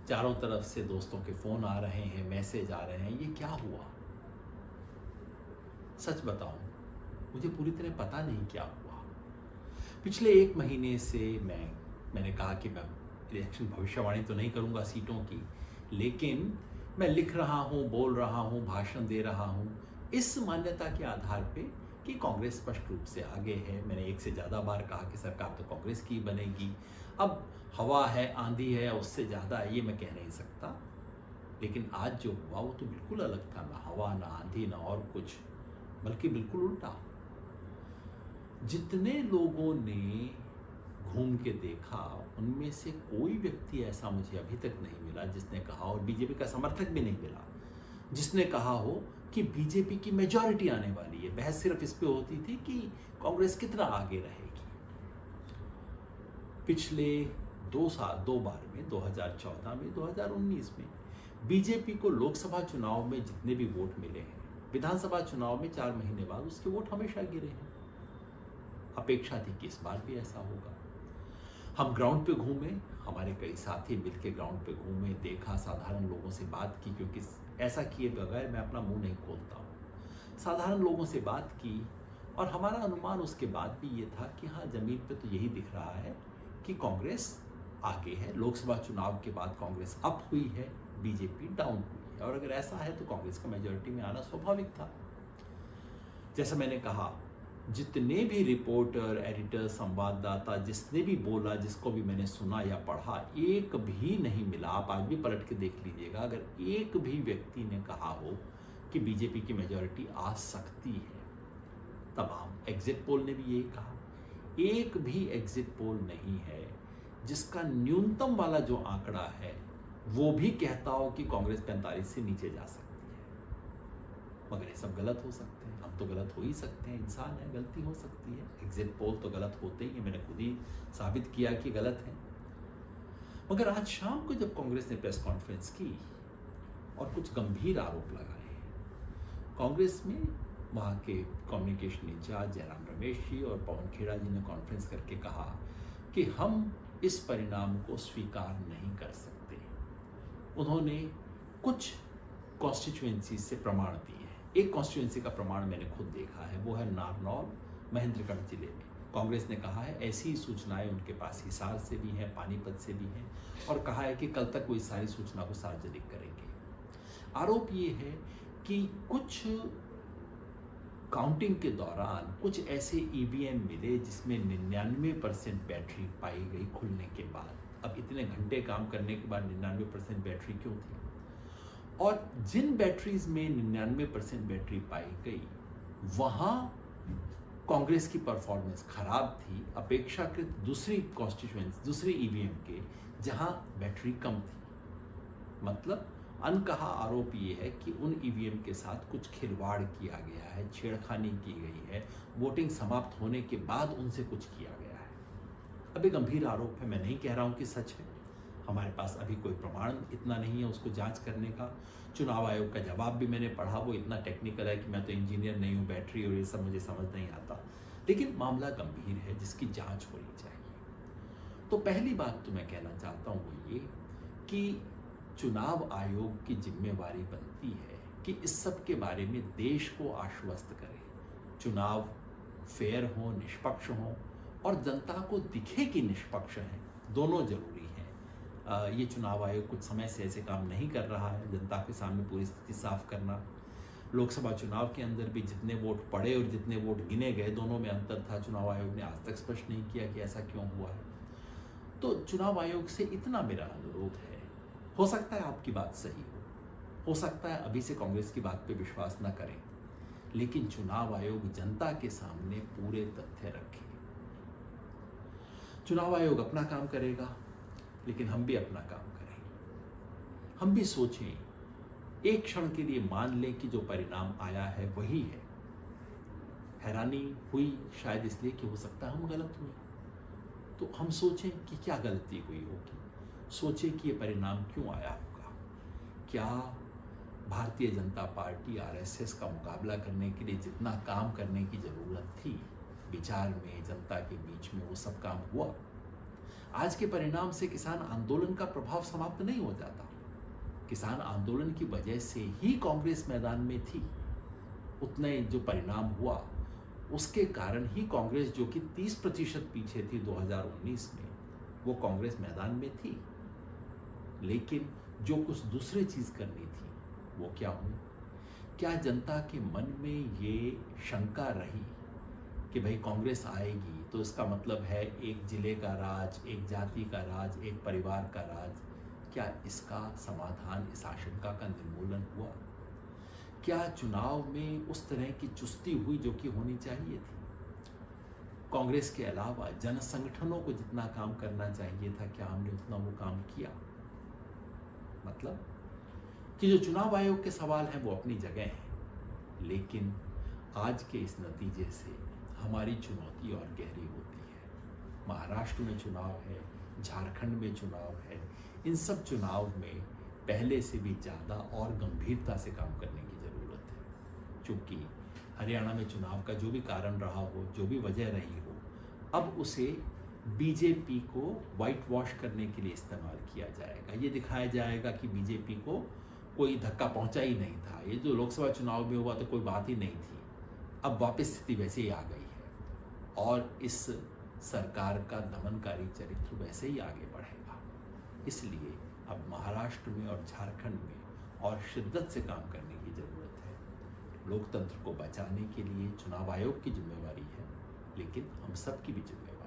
चारों तरफ से दोस्तों के फ़ोन आ रहे हैं, मैसेज आ रहे हैं, ये क्या हुआ? सच बताऊं, मुझे पूरी तरह पता नहीं क्या हुआ। पिछले 1 महीने से मैंने कहा कि मैं इलेक्शन भविष्यवाणी तो नहीं करूंगा सीटों की, लेकिन मैं लिख रहा हूं, बोल रहा हूं, भाषण दे रहा हूं इस मान्यता के आधार पे कि कांग्रेस स्पष्ट रूप से आगे है। मैंने एक से ज़्यादा बार कहा कि सरकार तो कांग्रेस की बनेगी। अब हवा है, आंधी है, उससे ज़्यादा है, ये मैं कह नहीं सकता। लेकिन आज जो हुआ वो तो बिल्कुल अलग था। ना हवा, ना आंधी, ना और कुछ, बल्कि बिल्कुल उल्टा। जितने लोगों ने घूम के देखा, उनमें से कोई व्यक्ति ऐसा मुझे अभी तक नहीं मिला जिसने कहा, और बीजेपी का समर्थक भी नहीं मिला जिसने कहा हो कि बीजेपी की मेजॉरिटी आने वाली है। बहस सिर्फ इस पे होती थी कि कांग्रेस कितना आगे रहेगी। पिछले 2 बार में, 2014 में, 2019 में बीजेपी को लोकसभा चुनाव में जितने भी वोट मिले हैं, विधानसभा चुनाव में 4 महीने बाद उसके वोट हमेशा गिरे हैं। अपेक्षा थी कि इस बार भी ऐसा होगा। हम ग्राउंड पे घूमे, हमारे कई साथी मिलकर ग्राउंड पे घूमे, देखा, साधारण लोगों से बात की, क्योंकि ऐसा किए बगैर मैं अपना मुंह नहीं खोलता हूँ। साधारण लोगों से बात की और हमारा अनुमान उसके बाद भी ये था कि हाँ, जमीन पे तो यही दिख रहा है कि कांग्रेस आगे है। लोकसभा चुनाव के बाद कांग्रेस अप हुई है, बीजेपी डाउन हुई है, और अगर ऐसा है तो कांग्रेस का मेजॉरिटी में आना स्वाभाविक था। जैसा मैंने कहा, जितने भी रिपोर्टर, एडिटर, संवाददाता, जिसने भी बोला, जिसको भी मैंने सुना या पढ़ा, एक भी नहीं मिला। आप आज भी पलट के देख लीजिएगा, अगर एक भी व्यक्ति ने कहा हो कि बीजेपी की मेजॉरिटी आ सकती है। तमाम एग्जिट पोल ने भी यही कहा। एक भी एग्जिट पोल नहीं है जिसका न्यूनतम वाला जो आंकड़ा है वो भी कहता हो कि कांग्रेस 45 से नीचे जा सकती है। मगर ये सब गलत हो सकते हैं, हम तो गलत हो ही सकते हैं, इंसान है, गलती हो सकती है। एग्जिट पोल तो गलत होते ही हैं, मैंने खुद ही साबित किया कि गलत है। मगर आज शाम को जब कांग्रेस ने प्रेस कॉन्फ्रेंस की और कुछ गंभीर आरोप लगाए, कांग्रेस में वहाँ के कम्युनिकेशन इंचार्ज जयराम रमेश जी और पवन खेड़ा जी ने कॉन्फ्रेंस करके कहा कि हम इस परिणाम को स्वीकार नहीं कर सकते। उन्होंने कुछ कॉन्स्टिट्यूएंसी से प्रमाण दिए हैं। एक कॉन्स्टिट्यूएंसी का प्रमाण मैंने खुद देखा है, वो है नारनौल, महेंद्रगढ़ जिले में। कांग्रेस ने कहा है ऐसी ही सूचनाएं उनके पास हिसार से भी हैं, पानीपत से भी हैं, और कहा है कि कल तक वो इस सारी सूचना को सार्वजनिक करेंगे। आरोप ये है कि कुछ काउंटिंग के दौरान कुछ ऐसे ईवीएम मिले जिसमें 99% बैटरी पाई गई खुलने के बाद। अब इतने घंटे काम करने के बाद 99% बैटरी क्यों थी? और जिन बैटरीज में 99% बैटरी पाई गई, वहां कांग्रेस की परफॉर्मेंस खराब थी अपेक्षाकृत दूसरी कॉन्स्टिट्यूएंसी, दूसरी ईवीएम के, जहां बैटरी कम थी। मतलब अनकहा आरोप ये है कि उन ईवीएम के साथ कुछ खिलवाड़ किया गया है, छेड़खानी की गई है, वोटिंग समाप्त होने के बाद उनसे कुछ किया गया है। अब एक गंभीर आरोप है, मैं नहीं कह रहा हूं कि सच है, हमारे पास अभी कोई प्रमाण इतना नहीं है उसको जांच करने का। चुनाव आयोग का जवाब भी मैंने पढ़ा, वो इतना टेक्निकल है कि मैं तो इंजीनियर नहीं हूँ, बैटरी और ये सब मुझे समझ नहीं आता। लेकिन मामला गंभीर है जिसकी जांच होनी चाहिए। तो पहली बात तो मैं कहना चाहता हूँ वो ये कि चुनाव आयोग की जिम्मेवारी बनती है कि इस सब के बारे में देश को आश्वस्त करे। चुनाव फेयर हो, निष्पक्ष हो, और जनता को दिखे कि निष्पक्ष है, दोनों जरूरी हैं। ये चुनाव आयोग कुछ समय से ऐसे काम नहीं कर रहा है। जनता के सामने पूरी स्थिति साफ करना, लोकसभा चुनाव के अंदर भी जितने वोट पड़े और जितने वोट गिने गए, दोनों में अंतर था। चुनाव आयोग ने आज तक स्पष्ट नहीं किया कि ऐसा क्यों हुआ है। तो चुनाव आयोग से इतना मेरा अनुरोध है, हो सकता है आपकी बात सही हो सकता है अभी से कांग्रेस की बात पे विश्वास न करें, लेकिन चुनाव आयोग जनता के सामने पूरे तथ्य रखे। चुनाव आयोग अपना काम करेगा, लेकिन हम भी अपना काम करें। हम भी सोचें, एक क्षण के लिए मान लें कि जो परिणाम आया है वही है। हैरानी हुई शायद इसलिए कि हो सकता है हम गलत हुए, तो हम सोचें कि क्या गलती हुई होगी, सोचें कि ये परिणाम क्यों आया होगा। क्या भारतीय जनता पार्टी आरएसएस का मुकाबला करने के लिए जितना काम करने की जरूरत थी, विचार में, जनता के बीच में, वो सब काम हुआ? आज के परिणाम से किसान आंदोलन का प्रभाव समाप्त नहीं हो जाता। किसान आंदोलन की वजह से ही कांग्रेस मैदान में थी। उतने जो परिणाम हुआ उसके कारण ही कांग्रेस, जो कि 30% पीछे थी 2019 में, वो कांग्रेस मैदान में थी। लेकिन जो कुछ दूसरी चीज करनी थी वो क्या हुई? क्या जनता के मन में ये शंका रही कि भाई कांग्रेस आएगी तो इसका मतलब है एक जिले का राज, एक जाति का राज, एक परिवार का राज? क्या इसका समाधान, इस आशंका का निर्मूलन हुआ? क्या चुनाव में उस तरह की चुस्ती हुई जो कि होनी चाहिए थी? कांग्रेस के अलावा जन संगठनों को जितना काम करना चाहिए था, क्या हमने उतना वो काम किया? मतलब कि जो चुनाव आयोग के सवाल हैं वो अपनी जगह हैं, लेकिन आज के इस नतीजे से हमारी चुनौती और गहरी होती है। महाराष्ट्र में चुनाव है, झारखंड में चुनाव है। इन सब चुनाव में पहले से भी ज़्यादा और गंभीरता से काम करने की ज़रूरत है, क्योंकि हरियाणा में चुनाव का जो भी कारण रहा हो, जो भी वजह रही हो, अब उसे बीजेपी को वाइट वॉश करने के लिए इस्तेमाल किया जाएगा। ये दिखाया जाएगा कि बीजेपी को कोई धक्का पहुंचा ही नहीं था, ये जो लोकसभा चुनाव में हुआ तो कोई बात ही नहीं थी। अब वापस स्थिति वैसे ही आ गई है और इस सरकार का दमनकारी चरित्र वैसे ही आगे बढ़ेगा। इसलिए अब महाराष्ट्र में और झारखंड में और शिद्दत से काम करने की ज़रूरत है। लोकतंत्र को बचाने के लिए चुनाव आयोग की जिम्मेवारी है, लेकिन हम सब की भी जिम्मेवारी